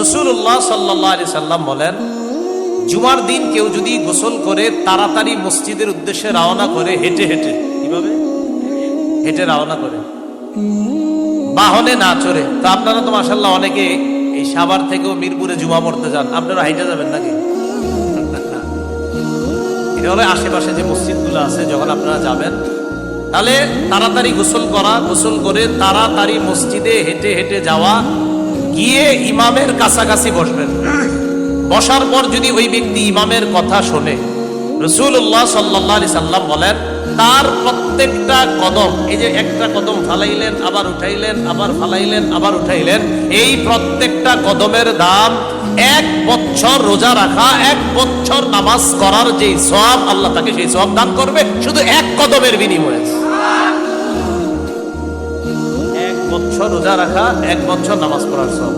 রাসূলুল্লাহ সাল্লাল্লাহু আলাইহি সাল্লাম বলেন, জুমার দিন কেউ যদি গোসল করে তাড়াতাড়ি মসজিদের উদ্দেশ্যে রওনা করে, হেঁটে হেঁটে, কিভাবে হেঁটে রওনা করে, বাহনে না চড়ে। তো আপনারা তো মাশাআল্লাহ অনেকে এই সাভার থেকেও মিরপুরে জুমা পড়তে যান, আপনারা হাইটে যাবেন নাকি? এটা হলো আশেপাশে যে মসজিদগুলো আছে, যখন আপনারা যাবেন তাহলে তাড়াতাড়ি গোসল করা, গোসল করে তাড়াতাড়ি মসজিদে হেঁটে হেঁটে যাওয়া, গিয়ে ইমামের কাছাকাছি বসবেন। বসার পর যদি ওই ব্যক্তি ইমামের কথা শোনে, রাসূলুল্লাহ সাল্লাল্লাহু আলাইহি সাল্লাম বলেন তার প্রত্যেকটা কদম, এই যে একটা কদম ফালাইলেন আবার উঠাইলেন, আবার ফালাইলেন আবার উঠাইলেন, এই প্রত্যেকটা কদমের দাম 1 বছর রোজা রাখা, 1 বছর নামাজ করার যে সওয়াব, আল্লাহ তাকে সেই সওয়াব দান করবে শুধু 1 কদমের বিনিময়ে। 1 বছর রোজা রাখা, 1 বছর নামাজ পড়ার সওয়াব।